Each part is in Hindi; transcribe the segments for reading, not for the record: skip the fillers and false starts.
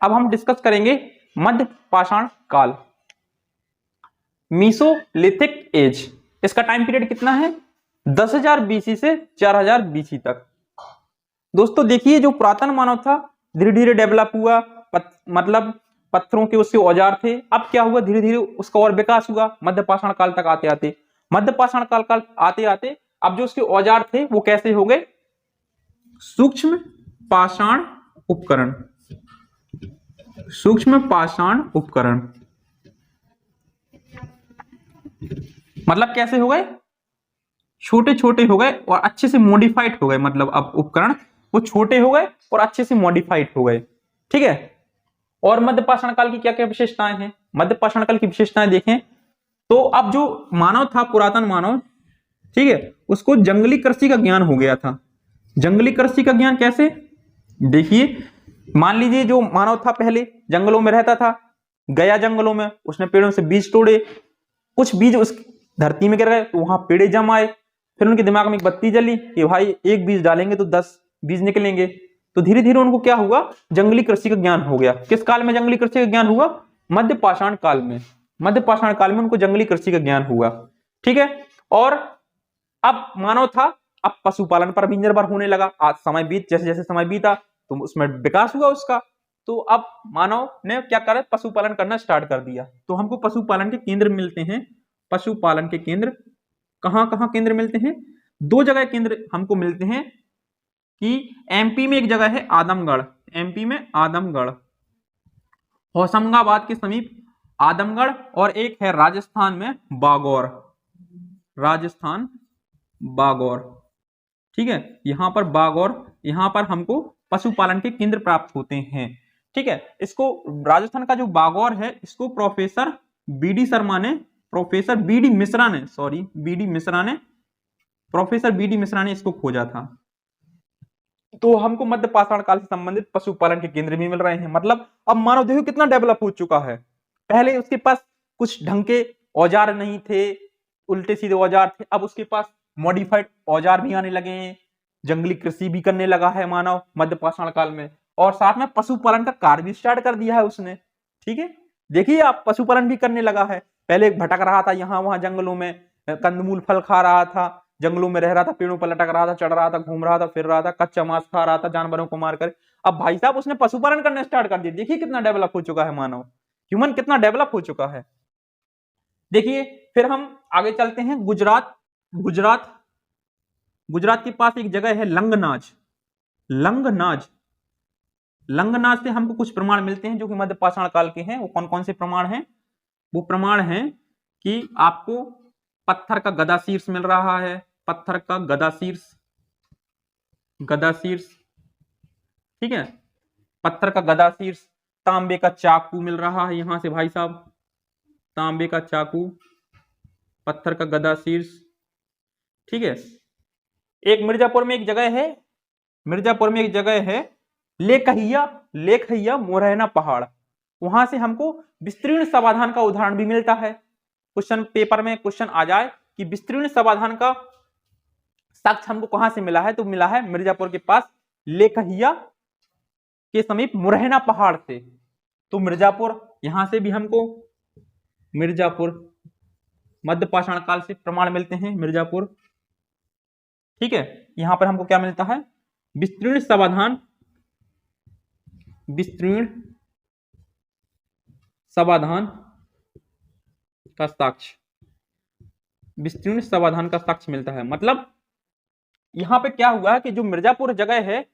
अब हम डिस्कस करेंगे मध्य पाषाण काल, मीसोलिथिक एज। इसका टाइम पीरियड कितना है? 10,000 बीसी से 4,000 बीसी तक। दोस्तों देखिए, जो पुरातन मानव था धीरे धीरे डेवलप हुआ, मतलब पत्थरों के उसके औजार थे। अब क्या हुआ, धीरे धीरे उसका और विकास हुआ मध्य पाषाण काल तक आते आते। मध्य पाषाण काल आते आते अब जो उसके औजार थे वो कैसे हो गए? सूक्ष्म पाषाण उपकरण। सूक्ष्म पाषाण उपकरण मतलब कैसे हो गए? छोटे छोटे हो गए और अच्छे से मॉडिफाइड हो गए। मतलब अब उपकरण वो छोटे हो गए और अच्छे से मॉडिफाइड हो गए। ठीक है। और मध्य पाषाण काल की क्या क्या विशेषताएं हैं? मध्य पाषाण काल की विशेषताएं देखें तो अब जो मानव था, पुरातन मानव, ठीक है, उसको जंगली कृषि का ज्ञान हो गया था। जंगली कृषि का ज्ञान कैसे? देखिए, मान लीजिए जो मानव था पहले जंगलों में रहता था, गया जंगलों में, उसने पेड़ों से बीज तोड़े, कुछ बीज उस धरती में गिर गए तो वहां पेड़े जम आए। फिर उनके दिमाग में एक बत्ती जली कि भाई एक बीज डालेंगे तो 10 बीज निकलेंगे। तो धीरे धीरे उनको क्या हुआ? जंगली कृषि का ज्ञान हो गया। किस काल में जंगली कृषि का ज्ञान हुआ? मध्य पाषाण काल में। मध्य पाषाण काल में उनको जंगली कृषि का ज्ञान हुआ। ठीक है। और अब मानव था, अब पशुपालन पर भी निर्भर होने लगा। आज समय बीत, जैसे जैसे समय बीता तो उसमें विकास हुआ उसका। तो अब मानव ने क्या करा? पशुपालन करना स्टार्ट कर दिया। तो हमको पशुपालन के केंद्र मिलते हैं। पशुपालन के केंद्र कहां कहां केंद्र मिलते हैं? 2 जगह केंद्र हमको मिलते हैं कि एमपी में एक जगह है आदमगढ़, एमपी में आदमगढ़, होशंगाबाद के समीप आदमगढ़, और एक है राजस्थान में बागौर, राजस्थान बागौर। ठीक है, यहां पर बागौर, यहां पर हमको पशुपालन के केंद्र प्राप्त होते हैं। ठीक है। इसको राजस्थान का जो बागौर है इसको प्रोफेसर बीडी शर्मा ने, प्रोफेसर बीडी मिश्रा ने, सॉरी बीडी मिश्रा ने, प्रोफेसर बीडी मिश्रा ने इसको खोजा था। तो हमको मध्य पाषाण काल से संबंधित पशुपालन के केंद्र भी मिल रहे हैं। मतलब अब मानव देखो कितना डेवलप हो चुका है। पहले उसके पास कुछ ढंग के औजार नहीं थे, उल्टे सीधे औजार थे। अब उसके पास मॉडिफाइड औजार भी आने लगे हैं। जंगली कृषि भी करने लगा है मानव मध्य पाषाण काल में, और साथ में पशुपालन का कार्य भी स्टार्ट कर दिया है उसने। ठीक है, देखिए आप, पशुपालन भी करने लगा है। पहले भटक रहा था यहाँ वहां जंगलों में, कंदमूल फल खा रहा था, जंगलों में रह रहा था, पेड़ों पर लटक रहा था, चढ़ रहा था, घूम रहा था, फिर रहा था, कच्चा मांस खा रहा था जानवरों को मारकर। अब भाई साहब उसने पशुपालन करना स्टार्ट कर दिया। देखिए कितना डेवलप हो चुका है मानव, ह्यूमन कितना डेवलप हो चुका है। देखिए फिर हम आगे चलते हैं गुजरात। गुजरात, गुजरात के पास एक जगह है लंगनाज। लंगनाज, लंगनाज से हमको कुछ प्रमाण मिलते हैं जो कि मध्य पाषाण काल के हैं। वो कौन कौन से प्रमाण हैं? वो प्रमाण हैं कि आपको पत्थर का गदा शीर्ष मिल रहा है, पत्थर का गदा शीर्ष, गदा शीर्ष, ठीक है, पत्थर का गदा शीर्ष। तांबे का चाकू मिल रहा है यहां से भाई साहब, तांबे का चाकू, पत्थर का गदा शीर्ष। ठीक है। एक मिर्जापुर में एक जगह है, मिर्जापुर में एक जगह है लेकहिया, लेकहिया मोरैना पहाड़। वहां से हमको विस्तीर्ण समाधान का उदाहरण भी मिलता है। क्वेश्चन पेपर में क्वेश्चन आ जाए कि विस्तीर्ण समाधान का साक्ष्य हमको कहां से मिला है, तो मिला है मिर्जापुर के पास लेकहिया के समीप मुरैना पहाड़ से। तो मिर्जापुर, यहां से भी हमको मिर्जापुर मध्य पाषाण काल से प्रमाण मिलते हैं, मिर्जापुर। ठीक है, यहां पर हमको क्या मिलता है? विस्तीर्ण समाधान, विस्तीर्ण समाधान का साक्ष्य, विस्तीर्ण समाधान का साक्ष्य मिलता है। मतलब यहां पे क्या हुआ है कि जो मिर्जापुर जगह है,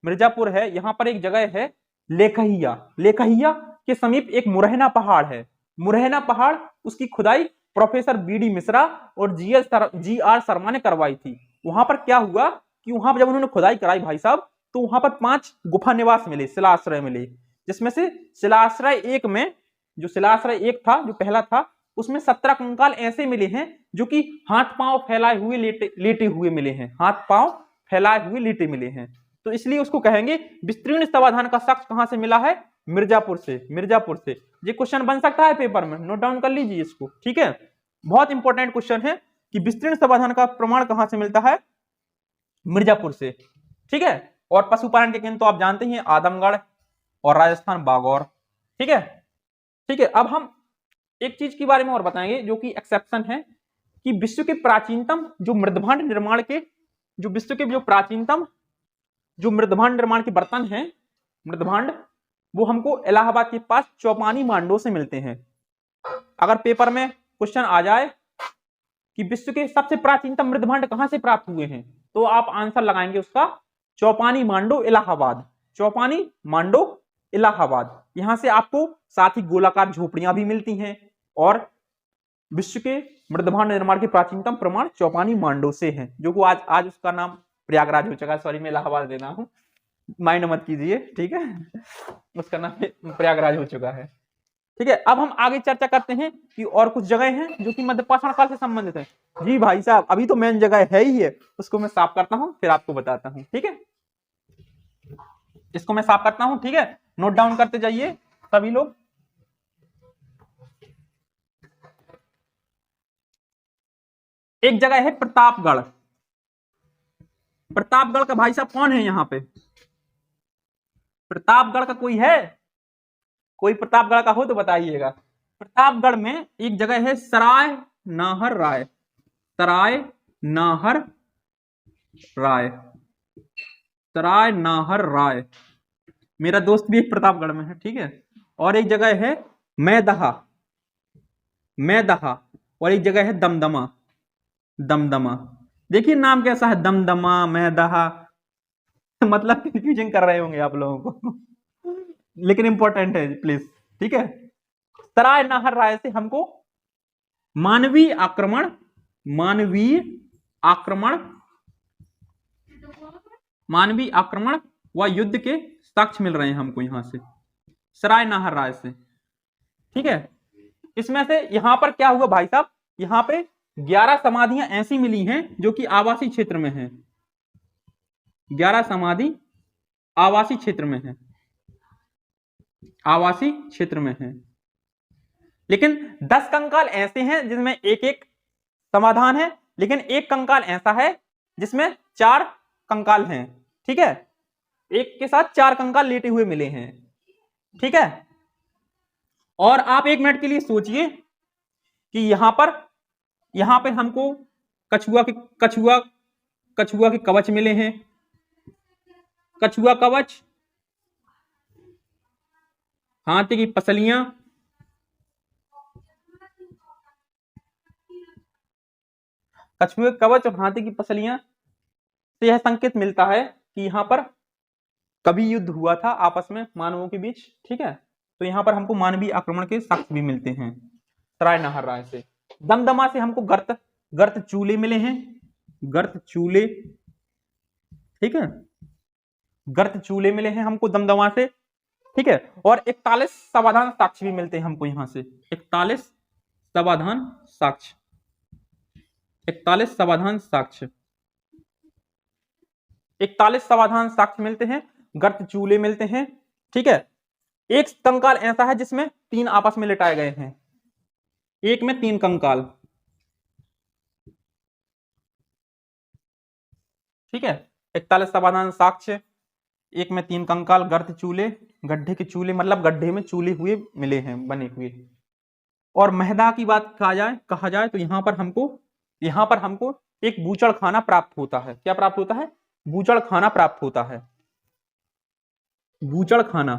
मिर्जापुर है, यहां पर एक जगह है लेकहिया, लेकहिया के समीप एक मुरैना पहाड़ है। मुरैना पहाड़, उसकी खुदाई प्रोफेसर बीडी मिश्रा और जी आर शर्मा ने करवाई थी। वहां पर क्या हुआ कि वहां पर जब उन्होंने खुदाई कराई भाई साहब, तो वहां पर 5 गुफा निवास मिले, शिलाश्रय मिले, जिसमें से शिलाश्रय 1 में, जो शिलाश्रय 1 था, जो पहला था, उसमें 17 कंकाल ऐसे मिले हैं जो कि हाथ पांव फैलाए हुए लेटे हुए मिले हैं, हाथ पांव फैलाए हुए लेटे मिले हैं। तो इसलिए उसको कहेंगे विस्तीर्ण समाधान का साक्ष्य कहां से मिला है? मिर्जापुर से, मिर्जापुर से। ये क्वेश्चन बन सकता है पेपर में, नोट डाउन कर लीजिए इसको। ठीक है, बहुत इंपॉर्टेंट क्वेश्चन है कि विस्तीर्ण समाधान का प्रमाण कहां से मिलता है? मिर्जापुर से। ठीक है। और पशुपालन के केंद्र तो आप जानते हैं आदमगढ़ और राजस्थान बागौर। ठीक है, ठीक है। अब हम एक चीज के बारे में और बताएंगे जो कि एक्सेप्शन है, कि विश्व के प्राचीनतम जो मृदभांड निर्माण के, जो विश्व के जो प्राचीनतम जो मृदभांड निर्माण के बर्तन हैं, मृदभांड, वो हमको इलाहाबाद के पास चौपानी मांडो से मिलते हैं। अगर पेपर में क्वेश्चन आ जाए कि विश्व के सबसे प्राचीनतम मृदभांड कहां से प्राप्त हुए हैं, तो आप आंसर लगाएंगे उसका चौपानी मांडो इलाहाबाद, चौपानी मांडो इलाहाबाद। यहां से आपको साथ ही गोलाकार झोपड़ियां भी मिलती हैं, और विश्व के मृदभांड निर्माण के प्राचीनतम प्रमाण चौपानी मांडो से हैं, जो कि आज उसका नाम प्रयागराज हो चुका है। सॉरी, मैं इलाहाबाद देना हूं, माइंड मत कीजिए, ठीक है। उसका नाम प्रयागराज हो चुका है। ठीक है, अब हम आगे चर्चा करते हैं कि और कुछ जगह हैं जो कि मध्य पाषाण काल से संबंधित है। जी भाई साहब, अभी तो मेन जगह है ही है, उसको मैं साफ करता हूं फिर आपको बताता हूं। ठीक है, इसको मैं साफ करता हूं, ठीक है, नोट डाउन करते जाइए सभी लोग। एक जगह है प्रतापगढ़। प्रतापगढ़ का भाई साहब कौन है यहाँ पे? प्रतापगढ़ का कोई है? कोई प्रतापगढ़ का हो तो बताइएगा। प्रतापगढ़ में एक जगह है सराय नाहर राय, सराय नाहर राय, सराय नाहर राय। मेरा दोस्त भी एक प्रतापगढ़ में है, ठीक है। और एक जगह है मैदहा, मैदहा, और एक जगह है दमदमा, दमदमा। देखिए नाम कैसा है, दमदमा, मैदहा, मतलब कंफ्यूजन कर रहे होंगे आप लोगों को, लेकिन इंपॉर्टेंट है प्लीज। ठीक है, सराय नाहर राय से हमको मानवीय आक्रमण, मानवीय आक्रमण, मानवीय आक्रमण व युद्ध के साक्ष्य मिल रहे हैं हमको यहां से, सराय नाहर राय से। ठीक है, इसमें से यहां पर क्या हुआ भाई साहब, यहां पे 11 समाधियां ऐसी मिली हैं जो कि आवासीय क्षेत्र में हैं, 11 समाधि आवासीय क्षेत्र में है, आवासीय क्षेत्र में है। लेकिन 10 कंकाल ऐसे हैं जिसमें एक एक समाधान है, लेकिन एक कंकाल ऐसा है जिसमें 4 कंकाल हैं। ठीक है, एक के साथ 4 कंकाल लेटे हुए मिले हैं। ठीक है, और आप एक मिनट के लिए सोचिए कि यहां पे हमको कछुआ के कवच मिले हैं, कछुआ कवच, हाथी की पसलियां, कछुए कवच और हाथी की पसलियां से यह संकेत मिलता है कि यहां पर कभी युद्ध हुआ था आपस में मानवों के बीच। ठीक है, तो यहां पर हमको मानवीय आक्रमण के साक्ष्य भी मिलते हैं सराय नाहर राय से। दमदमा से हमको गर्त चूल्हे मिले हैं, गर्त चूल्हे। ठीक है, गर्त चूल्हे मिले हैं हमको दमदमा से। ठीक है, और 41 समाधान साक्ष्य भी मिलते हैं हमको यहां से, 41 समाधान साक्ष्य, 41 समाधान साक्ष्य, 41 समाधान साक्ष्य मिलते हैं, गर्त चूल्हे मिलते हैं। ठीक है, एक कंकाल ऐसा है जिसमें 3 आपस में लिटाए गए हैं, एक में 3 कंकाल। ठीक है, 41 समाधान साक्ष्य, एक में 3 कंकाल, गर्त चूल्हे, गड्ढे के चूल्हे, मतलब गड्ढे में चूल्हे हुए मिले हैं, बने हुए। और महदा की बात कहा जाए तो यहां पर हमको एक बूचड़ खाना प्राप्त होता है। क्या प्राप्त होता है? बूचड़ खाना प्राप्त होता है, बूचड़ खाना,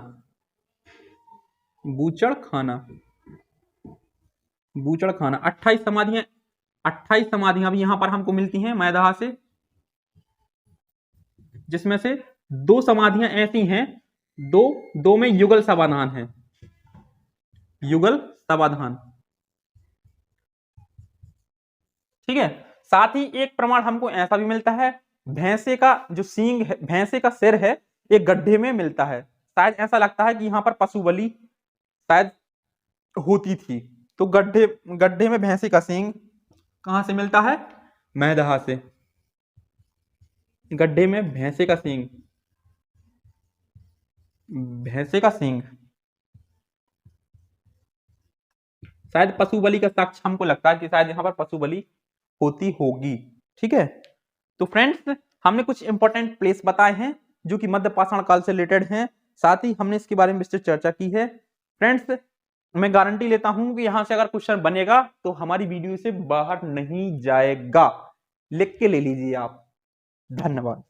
बूचड़ खाना, बूचड़ खाना। 28 समाधियां भी यहां पर हमको मिलती हैं मैदहा से, जिसमें से 2 समाधियां ऐसी हैं, दो में युगल समाधान है, युगल समाधान। ठीक है, साथ ही एक प्रमाण हमको ऐसा भी मिलता है, भैंसे का जो सींग है, भैंसे का सिर है, एक गड्ढे में मिलता है। शायद ऐसा लगता है कि यहां पर पशु बलि शायद होती थी, तो गड्ढे में भैंसे का सींग कहां से मिलता है? मैदहा से। गड्ढे में भैंसे का सींग, भैंसे का सींग, शायद पशु बलि का साक्ष्य हमको लगता है कि शायद यहां पर पशु बलि होती होगी। ठीक है, तो फ्रेंड्स हमने कुछ इंपॉर्टेंट प्लेस बताए हैं जो कि मध्य पाषाण काल से रिलेटेड हैं, साथ ही हमने इसके बारे में विस्तृत चर्चा की है। फ्रेंड्स, मैं गारंटी लेता हूं कि यहां से अगर क्वेश्चन बनेगा तो हमारी वीडियो से बाहर नहीं जाएगा, लिख के ले लीजिए आप। धन्यवाद।